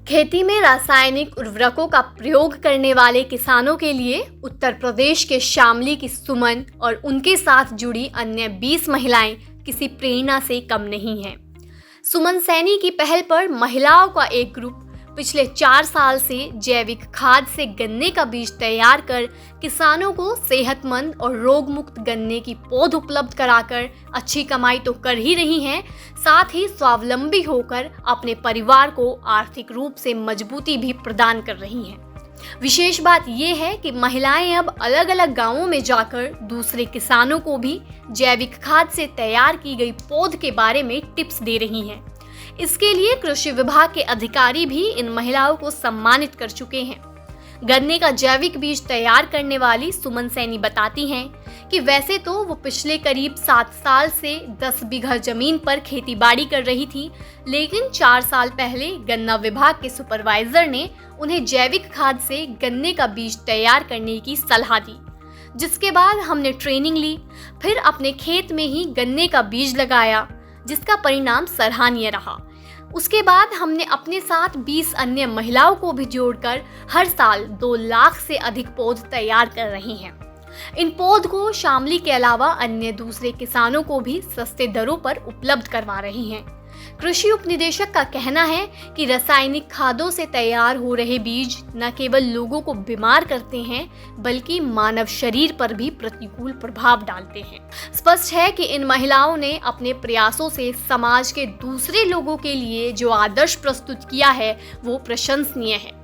खेती में रासायनिक उर्वरकों का प्रयोग करने वाले किसानों के लिए उत्तर प्रदेश के शामली की सुमन और उनके साथ जुड़ी अन्य 20 महिलाएं किसी प्रेरणा से कम नहीं हैं। सुमन सैनी की पहल पर महिलाओं का एक ग्रुप पिछले 4 साल से जैविक खाद से गन्ने का बीज तैयार कर किसानों को सेहतमंद और रोग मुक्त गन्ने की पौध उपलब्ध कराकर अच्छी कमाई तो कर ही रही हैं, साथ ही स्वावलंबी होकर अपने परिवार को आर्थिक रूप से मजबूती भी प्रदान कर रही हैं। विशेष बात यह है कि महिलाएं अब अलग अलग गांवों में जाकर दूसरे किसानों को भी जैविक खाद से तैयार की गई पौध के बारे में टिप्स दे रही हैं। इसके लिए कृषि विभाग के अधिकारी भी इन महिलाओं को सम्मानित कर चुके हैं। गन्ने का जैविक बीज तैयार करने वाली सुमन सैनी बताती हैं कि वैसे तो वो पिछले करीब 7 साल से 10 बीघा जमीन पर खेतीबाड़ी कर रही थी, लेकिन 4 साल पहले गन्ना विभाग के सुपरवाइजर ने उन्हें जैविक खाद से गन्ने का बीज तैयार करने की सलाह दी, जिसके बाद हमने ट्रेनिंग ली, फिर अपने खेत में ही गन्ने का बीज लगाया, जिसका परिणाम सराहनीय रहा। उसके बाद हमने अपने साथ 20 अन्य महिलाओं को भी जोड़कर हर साल 2 लाख से अधिक पौध तैयार कर रही हैं। इन पौध को शामली के अलावा अन्य दूसरे किसानों को भी सस्ते दरों पर उपलब्ध करवा रही हैं। कृषि उपनिदेशक का कहना है कि रासायनिक खादों से तैयार हो रहे बीज न केवल लोगों को बीमार करते हैं, बल्कि मानव शरीर पर भी प्रतिकूल प्रभाव डालते हैं। स्पष्ट है कि इन महिलाओं ने अपने प्रयासों से समाज के दूसरे लोगों के लिए जो आदर्श प्रस्तुत किया है, वो प्रशंसनीय है।